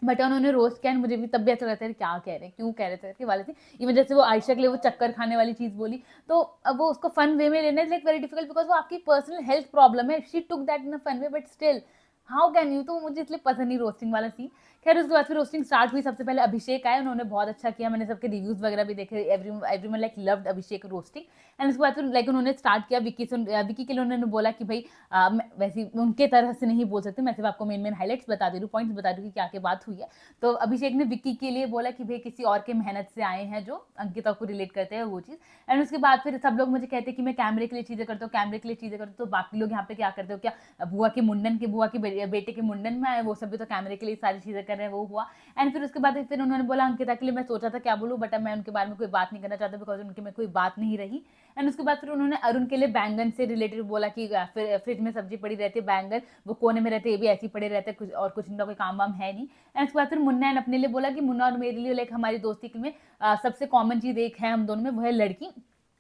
बट उन्होंने रोस्ट किया, मुझे भी तब भी ऐसा लगता है क्या कह रहे हैं, क्यों कह रहे थे कि वाले थे। इवन जैसे वो आयशा के लिए वो चक्कर खाने वाली चीज बोली, तो अब वो उसको फन वे में लेना is like very difficult because वो आपकी पर्सनल हेल्थ प्रॉब्लम है, she took that in a fun way but still how can you, तो मुझे इसलिए पसंद नहीं रोस्टिंग वाला सीन। खैर उसके बाद फिर रोस्टिंग स्टार्ट हुई। सबसे पहले अभिषेक आए, उन्होंने बहुत अच्छा किया, मैंने सबके रिव्यूज वगैरह भी देखे, everyone like loved Abhishek roasting. And उसके बाद फिर लाइक उन्होंने स्टार्ट किया विक्की के लिए उन्होंने बोला कि भाई वैसे उनके तरह से नहीं बोल सकते, मैं सिर्फ आपको मेन हाईलाइट्स बता दे रही हूँ, पॉइंट्स बता रही हूँ कि क्या क्या बात हुई है। तो अभिषेक ने विक्की के लिए बोला कि भाई किसी और के मेहनत से आए हैं जो अंकिता को रिलेट करते हैं वो चीज़। एंड उसके बाद फिर सब लोग मुझे कहते हैं कि मैं कैमरे के लिए चीज़ें करता हूँ, कैमरे के लिए चीज़ें करता हूँ, तो बाकी लोग यहाँ पे क्या करते हो, क्या बुआ के बेटे के मुंडन में आए, वो सब भी तो कैमरे के लिए सारी चीज़ें कर रहे हैं, वो हुआ। एंड फिर उसके बाद फिर उन्होंने बोला अंकिता के लिए, मैं सोचा था क्या बोलूँ बट मैं उनके बारे में कोई बात नहीं करना चाहता बिकॉज उनके में कोई बात नहीं रही। एंड उसके बाद फिर उन्होंने अरुण के लिए बैंगन से रिलेटेड बोला कि फ्रिज में सब्जी पड़ी रहती है, बैंगन वो कोने में रहते, ये भी ऐसे ही पड़े रहते, कुछ और कुछ इनका कोई काम वाम है नहीं। एंड उसके बाद फिर मुन्ना ने अपने लिए बोला कि मुन्ना और मेरे लिए लाइक हमारी दोस्ती में सबसे कॉमन चीज एक है हम दोनों में, वो है लड़की,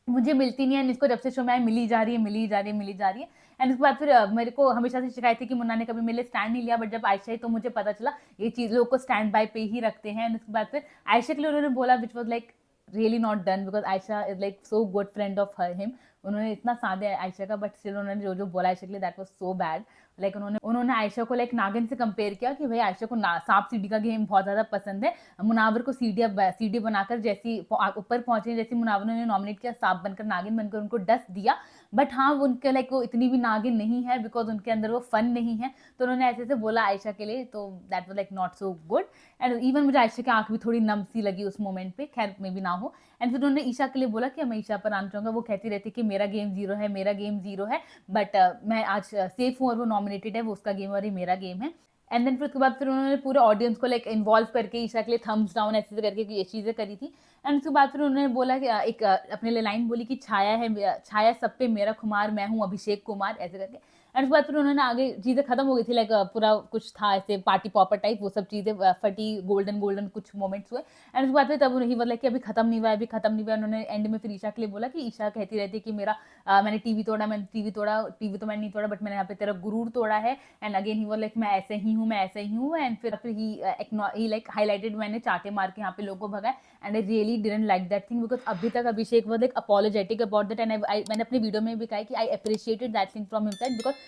मुझे मिलती नहीं है, इसको जब से शो में मिली जा रही है, मिली जा रही है, मिली जा रही है। एंड उसके बाद फिर मेरे को हमेशा से शिकायत थी कि मुन्ना ने कभी मेरे लिए स्टैंड नहीं लिया, बट जब आयशा आई तो मुझे पता चला ये चीज लोग को स्टैंड बाय पे ही रखते हैं। एंड उसके बाद फिर आयशा के लिए उन्होंने बोला which was like really not done because Ayesha is like so good friend of him, उन्होंने इतना साथ दिया आयशा का, बट स्टिल उन्होंने जो जो बोला आयशा के लिए that was so bad. Like उन्होंने आयशा को लाइक नागिन से कंपेयर किया कि भाई आयशा को सांप सीढ़ी का गेम बहुत ज्यादा पसंद है, मुनावर को सीढ़ी बनाकर जैसी ऊपर पहुंचे, जैसी मुनावर ने नॉमिनेट किया सांप बनकर नागिन बनकर उनको डस दिया, बट हाँ वो उनके लाइक वो इतनी भी नागिन नहीं है बिकॉज उनके अंदर वो फन नहीं है, तो उन्होंने ऐसे से बोला आयशा के लिए, तो that was like not so good. And even मुझे आयशा की आंख भी थोड़ी नम सी लगी उस मोमेंट पे, खैर में भी ना हो। एंड फिर उन्होंने ईशा के लिए बोला कि मैं ईशा पर आना चाहूंगा, वो कहती रहती कि मेरा गेम जीरो है, मेरा गेम जीरो है, बट मैं आज सेफ हूँ और वो नॉमिनेटेड है, वो उसका गेम और ये मेरा गेम है। एंड देन फिर उसके बाद फिर उन्होंने पूरे ऑडियंस को लाइक इन्वॉल्व करके ईशा के लिए थम्स डाउन ऐसे करके ये चीज़ें करी थी। एंड उसके बाद फिर उन्होंने बोला कि अपने लिए लाइन बोली कि छाया है, छाया सब पे मेरा खुमार, मैं हूँ अभिषेक कुमार, ऐसे करके। एंड उसके बाद फिर उन्होंने आगे चीज़ें खत्म हो गई थी, लाइक पूरा कुछ था ऐसे पार्टी पॉपर टाइप, वो सब चीज़ें फटी, गोल्डन गोल्डन कुछ मोमेंट्स हुए। एंड उसके बाद फिर तब ही बोला कि अभी खत्म नहीं हुआ है, अभी खत्म नहीं हुआ है। उन्होंने एंड में फिर ईशा के लिए बोला कि ईशा कहती रहती है कि मेरा मैंने टीवी तोड़ा, मैंने टीवी तोड़ा, टीवी तो मैंने नहीं तोड़ा, बट मैंने यहाँ पे तेरा गुरूर तोड़ा है। एंड अगेन ही वो लाइक मैं ऐसे ही हूँ, मैं ऐसे ही हूँ। एंड फिर ही लाइक हाईलाइटेड, मैंने चाटे मार के यहाँ पे लोगों को भगाया। And I really didn't like that thing, because अभी तक Abhishek was like apologetic about that. And मैंने अपने वीडियो में भी कहा कि I appreciated that thing from himself, because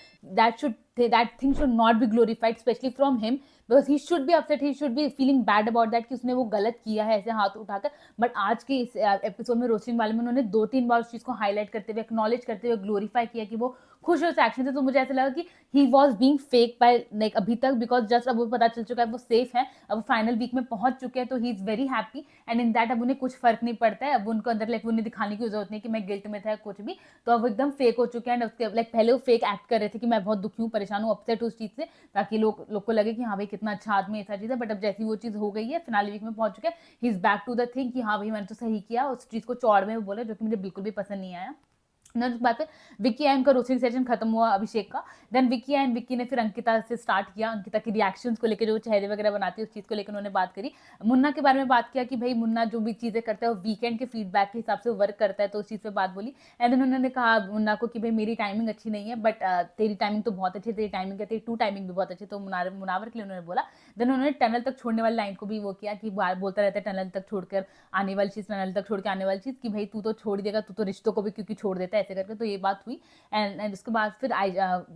that thing should not be glorified, especially from him, because he should be upset, he should be feeling bad about that कि उसने वो गलत किया है ऐसे हाथ उठाकर। बट आज के इस एपिसोड में रोस्टिंग वाले में उन्होंने 2-3 बार उस चीज़ को हाईलाइट करते हुए, एक्नॉलेज करते हुए, ग्लोरीफाई किया कि वो खुश हो उस एक्शन से। तो मुझे ऐसा लगा कि he was being fake by like अभी तक, बिकॉज जस्ट अब वो पता चल चुका है वो सेफ है, अब फाइनल वीक में पहुंच चुके हैं, तो he is very happy. And in that अब उन्हें कुछ फर्क नहीं पड़ता है, अब उनको अंदर लाइक उन्हें दिखाने की जरूरत नहीं कि मैं गिल्ट में था कुछ भी। तो अब वो एकदम फेक हो चुके हैं। उसके लाइक पहले वो फेक एक्ट कर रहे थे कि मैं बहुत दुखी हूँ, परेशान हूँ, अपसेट हूँ उस चीज़ से, ताकि लोग को लगे कि हाँ भाई कितना अच्छा आदमी, ऐसा चीज़ है। बट अब जैसी वो चीज़ हो गई है, फिनाले वीक में पहुंच चुके हैं, he is back to the thing कि हाँ भाई मैंने तो सही किया, उस चीज़ को चौड़ में बोला, जो कि मुझे बिल्कुल भी पसंद नहीं आया। उसके बाद फिर विक्की एंड का रोस्टिंग सेशन खत्म हुआ अभिषेक का। देन विक्की ने फिर अंकिता से स्टार्ट किया, अंकिता की रिएक्शंस को लेकर, जो चेहरे वगैरह बनाती है उस चीज़ को लेकर उन्होंने बात करी। मुन्ना के बारे में बात किया कि भाई मुन्ना जो भी चीज़ें करता है वो वीकेंड के फीडबैक के हिसाब से वर्क करता है, तो उस चीज़ पे बात बोली। एंड देन उन्होंने कहा मुन्ना को कि भाई मेरी टाइमिंग अच्छी नहीं है, बट तेरी टाइमिंग तो बहुत अच्छी है, तेरी टाइमिंग है, तेरी टू टाइमिंग भी बहुत अच्छी है, तो मुनावर के लिए उन्होंने बोला। देन उन्होंने टनल तक छोड़ने वाली लाइन को भी वो किया कि बोलता रहता है टनल तक छोड़कर आने वाली चीज़, टनल तक छोड़ के आने वाली चीज़, कि भाई तू तो छोड़ देगा, तू तो रिश्तों को भी क्योंकि छोड़ देता है, ऐसे करके। तो ये बात हुई। एंड उसके बाद फिर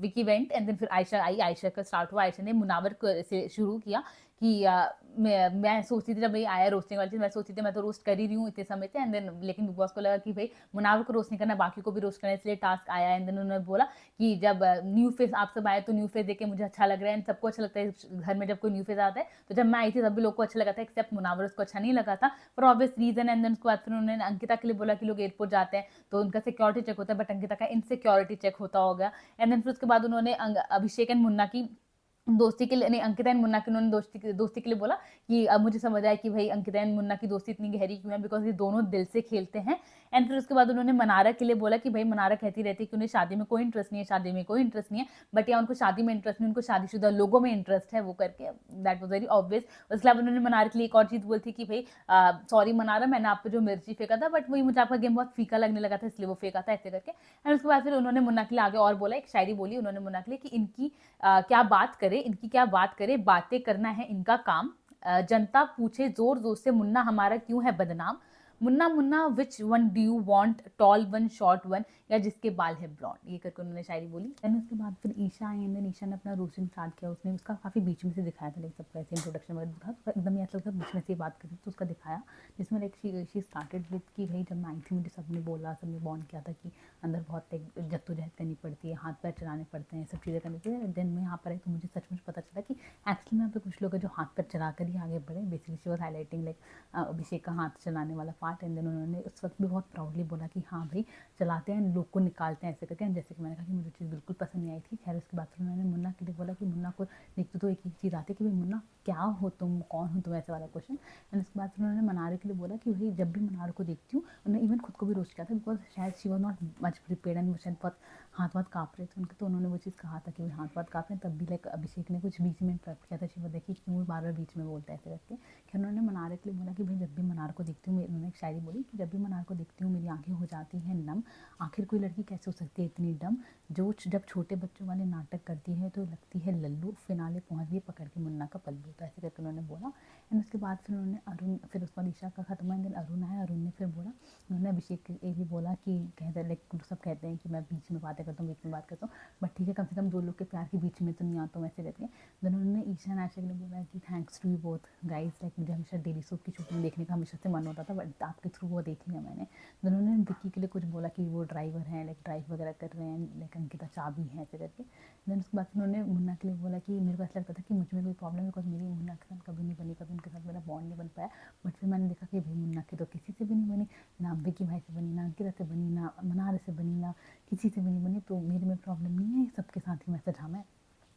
विकी वेंट, एंड देन फिर आयशा आई, आयशा का स्टार्ट हुआ। आयशा ने मुनावर से शुरू किया कि मैं सोचती थी जब भाई आया रोस्टिंग वाली चीज़, मैं सोचती थी मैं तो रोस्ट कर ही रही हूँ इतने समय से। एंड देन लेकिन बिग बॉस को लगा कि भाई मुनावर को रोस्ट नहीं करना, बाकी को भी रोस्ट करना, इसलिए टास्क आया। एंड देन उन्होंने बोला कि जब न्यू फेस आप सब आए तो न्यू फेस देख के मुझे अच्छा लग रहा है, एंड सबको अच्छा लगता है घर में जब कोई न्यू फेस आता है। तो जब मैं आई थी तब भी लोग को अच्छा लगा था, एक्सेप्ट मुनावर, उसको अच्छा नहीं लगा था for obvious reason. And then उसके बाद फिर उन्होंने अंकिता के लिए बोला कि लोग एयरपोर्ट जाते हैं तो उनका सिक्योरिटी चेक होता है, बट अंकिता का इनसिक्योरिटी चेक होता होगा। एंड देन फिर उसके बाद उन्होंने अभिषेक एंड मुन्ना की दोस्ती के लिए, नहीं अंकिता एंड मुन्ना की उन्होंने दोस्ती के लिए बोला कि अब मुझे समझ आया कि भाई अंकिता एंड मुन्ना की दोस्ती इतनी गहरी क्यों है, बिकॉज ये दोनों दिल से खेलते हैं। एंड फिर उसके बाद उन्होंने मनारा के लिए बोला कि भाई मनारा कहती रहती है कि उन्हें शादी में कोई इंटरेस्ट नहीं है, शादी में कोई इंटरेस्ट नहीं है, बट या उनको शादी में इंटरेस्ट नहीं, उनको शादीशुदा लोगों में इंटरेस्ट है, वो करके दैट वॉज वेरी ऑब्वियस। उसके बाद उन्होंने मनारा के लिए एक और चीज़ बोली थी कि भाई सॉरी मनारा, मैंने आप पे जो मिर्ची फेंका था, बट वही मुझे आपका गेम बहुत फीका लगने लगा था, इसलिए वो फेंका था, ऐसे करके। एंड उसके बाद फिर उन्होंने मुन्ना के लिए आगे और बोला, एक शायरी बोली उन्होंने मुन्ना के लिए कि इनकी क्या बात करे, इनकी क्या बात करे, बातें करना है इनका काम। जनता पूछे जोर जोर से मुन्ना हमारा क्यों है बदनाम। Munna Munna which one do you want, tall one, short one, या जिसके बाल है ब्लॉन्ड, ये करके उन्होंने शायरी बोली। देन उसके बाद फिर ईशा आई, एंड देन ईशा ने अपना रोस्टिंग स्टार्ट किया। उसने उसका काफ़ी बीच में से दिखाया था, लाइक सबका ऐसे इंट्रोडक्शन वगैरह दिखा, तो एकदम ऐसा लगता बीच में से बात करी, तो उसका दिखाया जिसमें लाइक शी स्टार्टेड विद कि भाई जब मैं आई थी मुझे सबने बोला, सबने बॉन्ड किया था कि अंदर बहुत जद्दोजहद करनी पड़ती है, हाथ पैर चलाने पड़ते हैं, सब चीज़ें करनी पड़ती है। देन मैं यहाँ पर आई तो मुझे सचमुच पता चला कि एक्चुअली में यहाँ पे कुछ लोग हैं जो हाथ पैर चला कर ही आगे बढ़े। Basically she was highlighting like Abhishek का हाथ चलाने वाला पार्ट। एंड देन उन्होंने उस वक्त भी बहुत प्राउडली बोला कि हाँ भाई चलाते हैं, लोग को निकालते हैं, ऐसे करके। जैसे कि मैंने कहा कि मुझे चीज़ बिल्कुल पसंद नहीं आई थी। खैर उसके बाद फिर उन्होंने मुन्ना के लिए बोला कि मुन्ना को देखते तो एक चीज़ आती है कि भाई मुन्ना क्या हो तुम, कौन हो तुम, ऐसे वाला क्वेश्चन। एंड उसके बाद फिर उन्होंने मनारे के लिए बोला कि भाई जब भी मनारे को देखती हूँ, उन्होंने इवन खुद को भी रोस्ट किया था, बिकॉज शायद she was not much prepared, and शायद बहुत हाथ वाथ काँप रहे थे उनके, तो उन्होंने वो चीज़ कहा था कि भाई हाथ वाथ काँप रहे हैं। तब भी लाइक अभिषेक ने कुछ बीच में इंटरप्ट किया था, शिवा देखिए क्यों बार बार बीच में बोलता है, ऐसे करके। खैर उन्होंने मनारे के लिए बोला कि भाई जब भी मनार को देखती हूँ, उन्होंने एक शायरी बोली कि जब भी मनार को देखती हूँ मेरी आंखें हो जाती हैं नम, आखिर कोई लड़की कैसे हो सकती है इतनी डम, जो जब छोटे बच्चों वाले नाटक करती है तो लगती है लल्लू, फिनाले पहुँच गई पकड़ के मुन्ना का पल्लू, तो ऐसे करके उन्होंने बोला। एंड उसके बाद फिर उन्होंने अरुण, फिर उसके बाद ईशा का खत्म हुआ, देन अरुण आया, अरुण ने फिर बोला, उन्होंने अभिषेक के लिए भी बोला कि कहते लाइक सब कहते हैं कि मैं बीच में बातें करता हूँ, बीच में बात करता हूँ, बट ठीक है कम से कम दो लोग के प्यार के बीच में तो नहीं आता हूँ, ऐसे करके। देन उन्होंने ईशा ने आशा के लिए बोला कि thanks to you both guys, like मुझे हमेशा डेली सोप की शूटिंग देखने का हमेशा से मन होता था, बट आपके थ्रू वो देख लिया मैंने। देन उन्होंने विक्की के लिए कुछ बोला कि वो ड्राइवर हैं, लाइक ड्राइव वगैरह कर रहे हैं, लाइक अंकिता चाबी है, ऐसे करके। देन उसके बाद उन्होंने मुन्ना के लिए बोला कि मेरे को ऐसा लगता था कि मुझ में कोई प्रॉब्लम है, बिकॉज मेरी मुन्ना के साथ कभी नहीं बनी, कभी उनके साथ मेरा बॉन्ड नहीं बन पाया। बट फिर मैंने देखा कि भाई मुन्ना की तो किसी से भी नहीं बनी, ना विक्की भाई से बनी, ना अंकिता से बनी, ना मनार से बनी, ना किसी से भी नहीं बनी, तो मेरे में प्रॉब्लम नहीं है, सबके साथ ही मैसेज हाँ मैं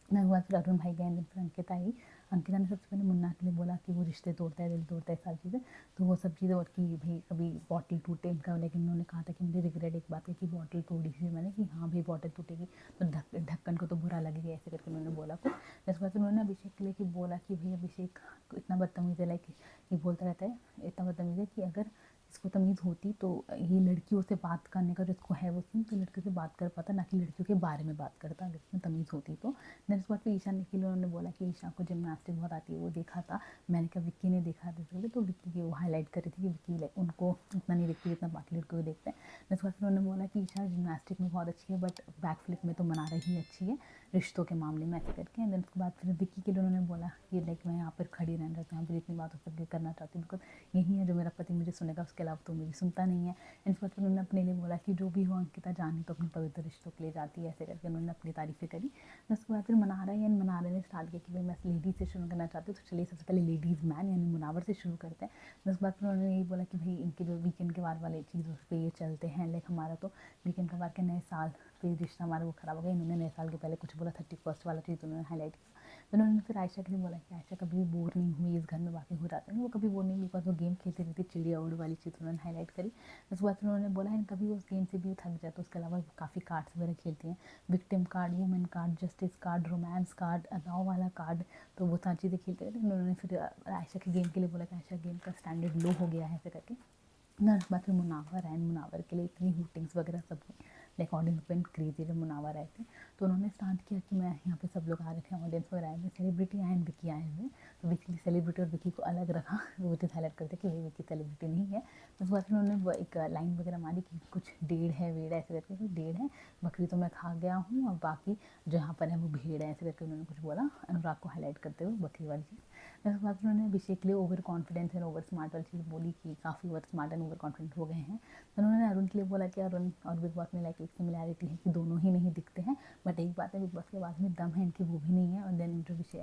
मैं हुआ फिर अरुण भाई गए, फिर अंकिता आई। अंकिता ने सबसे पहले मुन्ना के लिए बोला कि वो रिश्ते तोड़ता है, दिल तोड़ता है, सारी चीज़ें। तो वो सब चीज़ें और कि भाई कभी बॉटल टूटे इनका, लेकिन उन्होंने कहा था कि मुझे रिग्रेट एक बात है कि बॉटल तोड़ी थी मैंने, कि हाँ भाई बॉटल टूटेगी तो ढक्कन को तो बुरा लगेगा, ऐसे करके उन्होंने बोला। फिर इसके बाद उन्होंने अभिषेक के लिए कि बोला कि भाई अभिषेक इतना बदतमीज़ है, लाइक ये बोलता रहता है, इतना बदतमीज़ है कि अगर इसको तमीज़ होती तो ये लड़कियों से बात करने का जो इसको है वो सीन, तो लड़कियों से बात कर पाता, ना कि लड़कियों के बारे में बात करता, अगर इसमें तमीज़ होती तो। देन उसके बाद फिर ईशा ने के लिए उन्होंने बोला कि ईशा को जिमनास्टिक बहुत आती है, वो देखा था मैंने, कहा विक्की ने देखा था तो विक्की की वो हाईलाइट कर रही थी कि विक्की लाइक उनको इतना नहीं देखती जितना बाकी लड़कों को देखते हैं। देन उसके बाद फिर उन्होंने बोला कि ईशा जिमनास्टिक में बहुत अच्छी है, बट बैक फ्लिप में तो मना रही अच्छी है रिश्तों के मामले में, ऐसे करके। देन उसके बाद फिर विक्की के लिए उन्होंने बोला कि लाइक मैं यहाँ पर खड़ी रहना चाहती हूँ, यहाँ पर इतनी बात हो सकती करना चाहती हूँ, बिकॉज यही है जो मेरा पति मुझे सुनेगा, उसके अलावा तो मेरी सुनता नहीं है। एंड फिर उन्होंने अपने लिए बोला कि जो भी हो अंकिता जाने तो अपने पवित्र रिश्तों के लिए जाती है, ऐसे करके उन्होंने अपनी तारीफ़ें करी। उसके बाद फिर मनारा ने स्टार्ट किया कि भाई मैं लेडीज़ से शुरू करना चाहती हूँ, तो चलिए सबसे पहले लेडीज़ मैन यानी मुनावर से शुरू करते हैं। उसके बाद फिर उन्होंने यही बोला कि भाई इनके जो वीकेंड के वार वाले चीज़ों पे ये चलते हैं, लाइक हमारा तो वीकेंड के वार के नए साल पे रिश्ता हमारा वो ख़राब हो गया। इन्होंने नए साल के पहले कुछ बोला, 31st वाला चीज़ उन्होंने हाईलाइट किया। तो उन्होंने फिर आयशा के लिए बोला कि आयशा कभी भी बोर नहीं हुई इस घर में, बाकी हो जाते हैं वो कभी बोर नहीं हुई, बिकॉज वो गेम खेलती रहती, चिड़िया उड़ वाली चीज़ उन्होंने हाईलाइट करी। उसके बाद फिर उन्होंने बोला है कभी उस गेम से भी थक जाए तो उसके अलावा काफ़ी कार्ड्स वगैरह खेलती हैं, victim card, women card, justice card, romance card, अलाव वाला कार्ड, तो वो सारी चीज़ें खेलते रहते हैं। उन्होंने फिर आयशा के गेम के लिए बोला कि आयशा गेम का स्टैंडर्ड लो हो गया है, ऐसे करके ना। उसके बाद फिर मुनावर एंड मुनावर के लिए इतनी हूटिंग्स वगैरह सब हुई, लाइक ऑडियंस वेंट क्रेजी जब मुनावर आए थे। तो उन्होंने स्टार्ट किया कि मैं यहाँ पे सब लोग आ रखे हैं, ऑडियंस वगैरह आए हुए, सेलिब्रिटी आए एंड विकी आए हुए, तो बेसिकली सेलिब्रिटी और विकी को अलग रखा, वो चीज़ हाईलाइट करते कि भाई विकी सेलिब्रिटी नहीं है। तो उसके बाद फिर उन्होंने एक लाइन वगैरह मारी कि कुछ डेढ़ है वेड़ है, ऐसे करके, डेढ़ है बकरी तो मैं खा गया हूँ और बाकी जो यहाँ पर है वो भेड़ है, ऐसे करके उन्होंने कुछ बोला, अनुराग को हाईलाइट करते हुए बकरी वाली चीज़। उसके बाद उन्होंने अभिषेक के लिए over confidence and over smart वाली चीज़ बोली कि काफ़ी over smart and over confident हो गए हैं। तो उन्होंने अरुण के लिए बोला कि अरुण और बिग बॉस में लाइक एक सिमिलैरिटी है कि दोनों ही नहीं दिखते हैं, बट एक बात है बिग बॉस के बाद में दम है इनकी वो भी नहीं है। और देन जो विषय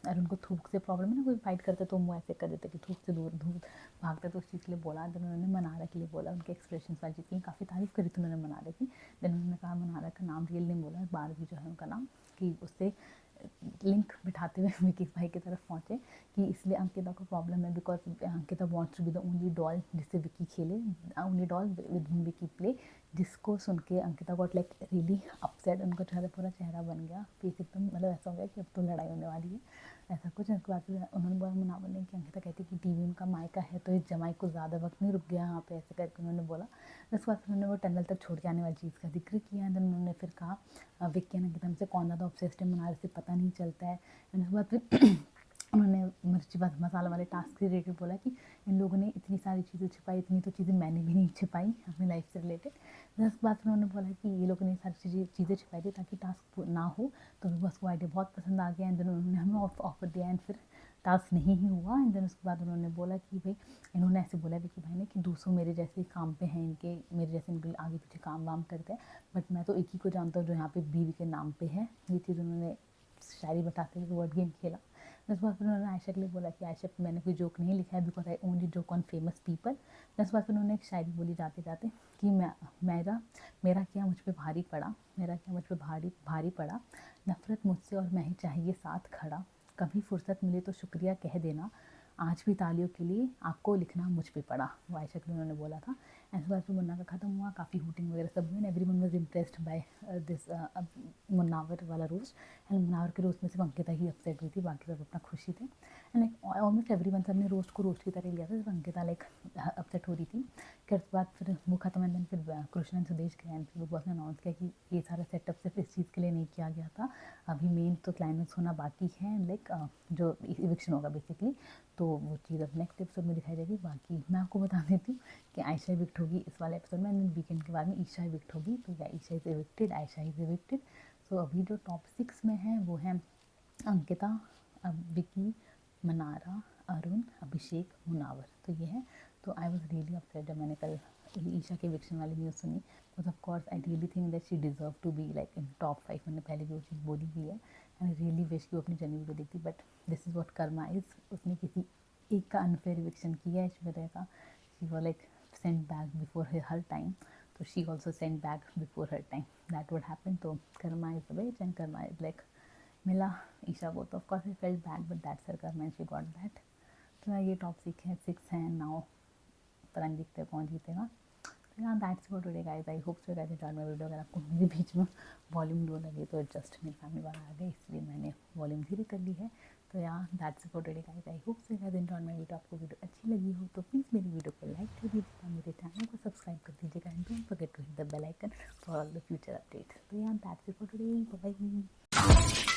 अरुण को थूक से प्रॉब्लम है ना, कोई फाइट करते तो वो ऐसे कर देते कि थूक से दूर दूर भागते, तो उस चीज़ के लिए बोला। देन उन्होंने मनारा के लिए बोला, उनके एक्सप्रेशन वाली चीज़ की काफ़ी तारीफ़ करी थी उन्होंने मनारा की। देन उन्होंने कहा मनारा का नाम रियल नहीं बोला, बारहवीं जो है उनका नाम, कि उससे लिंक बिठाते हुए विकी भाई की तरफ पहुँचे कि इसलिए अंकिता को प्रॉब्लम है, because Ankita wants to be the only doll जिससे विकी खेले, only doll with whom Vicky play, जिसको सुन के Ankita got like really upset, उनका चेहरा पूरा चेहरा बन गया, फेस एकदम मतलब ऐसा हो गया कि अब तो लड़ाई होने वाली है, ऐसा कुछ। उसके बाद उन्होंने बोला मुनावर ने कि अंकिता कहती कि टीवी उनका मायका है तो इस जमाई को ज़्यादा वक्त नहीं रुक गया यहाँ पे, ऐसे करके उन्होंने बोला। उसके बाद उन्होंने वो टनल तक छोड़ के आने वाली चीज़ का जिक्र किया। देन उन्होंने फिर कहा विक्की ने अंकिता से कौन ज़्यादा ऑब्सेस्ड है, मुनावर से पता नहीं चलता है। उसके बाद फिर उन्होंने मिर्ची मसाला वाले टास्क से रिलेटेड बोला कि इन लोगों ने इतनी सारी चीज़ें छिपाई, इतनी तो चीज़ें मैंने भी नहीं छिपाई अपनी लाइफ से रिलेटेड। उसके बाद उन्होंने बोला कि ये लोगों ने सारी चीज़ें छिपाई थी ताकि टास्क ना हो, तो बिग बॉस को आइडिया बहुत पसंद आ गया। एंड देन उन्होंने हमें ऑफर दिया एंड फिर टास्क नहीं ही हुआ। एंड देन उसके बाद उन्होंने बोला कि भाई इन्होंने ऐसे बोला विकी भाई ने कि 200 मेरे जैसे काम पे हैं, इनके मेरे जैसे इनके आगे पीछे काम वाम करते हैं, बट मैं तो एक ही को जानता हूँ जो यहाँ पे बीवी के नाम पे है। ये चीज़ उन्होंने शायरी बताते हुए वर्ड गेम खेला। उसके बाद फिर उन्होंने आयशा के लिए बोला कि आयशा मैंने कोई जोक नहीं लिखा है, because I only joke on famous people. उसके बाद फिर उन्होंने एक शायरी बोली जाते जाते कि मेरा क्या मुझ पे भारी पड़ा, मेरा क्या मुझ पे भारी भारी पड़ा, नफ़रत मुझसे और मैं ही चाहिए साथ खड़ा, कभी फुर्सत मिले तो शुक्रिया कह देना, आज भी तालियों के लिए आपको लिखना मुझ पे पड़ा, वो आयशा के लिए उन्होंने बोला था। एंड उसके बाद फिर मुन्ना का ख़त्म हुआ, काफ़ी हूटिंग वगैरह सब हुई, everyone was impressed by this Munawar वाला रोस्ट। एंड मुन्नावर के रोस्ट में सिर्फ अंकिता ही अपसेट हुई थी, बाकी सब अपना खुशी थे। एंड लाइक ऑलमोस्ट एवरीवन सब ने रोस्ट को रोस्ट की तरह लिया था, सिर्फ अंकिता लाइक अपसेट हो रही थी। फिर उसके बाद फिर वो खत्म एंड देन फिर कृष्ण एंड सुदेश गए एंड फिर बिग बॉस ने अनाउंस किया कि ये सारा सेटअप सिर्फ इस चीज़ के लिए नहीं किया गया था, अभी मेन तो क्लाइमेक्स होना बाकी है, लाइक जो इविक्शन होगा बेसिकली, तो वो चीज़ अब नेक्स्ट एपिसोड में दिखाई जाएगी। बाकी मैं आपको बता देती हूँ कि आयशा इविक्ट होगी इस वाले एपिसोड में, एंड वीकेंड के बाद में ईशा इविक्ट होगी, तो या Isha is evicted, Ayesha is evicted. So अभी जो टॉप 6 में है वो है अंकिता, विकी, मनारा, अरुण, अभिषेक, मुनावर, तो ये है। तो आई वॉज रियली अपसेट जब मैंने कल ईशा के विक्शन वाली न्यूज़ सुनी, because of course I really think that she deserve to be like in top 5, मैंने पहले भी वो चीज़ बोली हुई है। एंड आई रियली विश कि वो अपनी जर्नी वीडियो देखती, but this is what Karma is, उसने किसी एक का अनफेयर इविक्शन किया है ऐश्वर्या का, she was like sent back before her time, तो she also sent back before her time, that would happen. तो karma is the witch and karma is like मिला Isha both of course I felt bad but that's her karma and she got that. तो ये top 6 हैं now, पता नहीं दिखते कौन जीतेगा। तो यहाँ that's for today guys, I hope so guys enjoyed my video. अगर आपको मेरे बीच में वॉल्यूम लो लगे तो जस्ट मेरी फैमिली वाला आ गए इसलिए मैंने वॉल्यूम धीरे कर ली है। तो यहाँ that's for today guys, I hope so guys enjoyed my video. आपको वीडियो अच्छी लगी हो तो प्लीज़ मेरी वीडियो को लाइक कर दीजिएगा, मेरे चैनल को सब्सक्राइब कर दीजिएगा and don't forget to hit the bell icon for all the future updates. तो यहाँ that's for today, bye bye.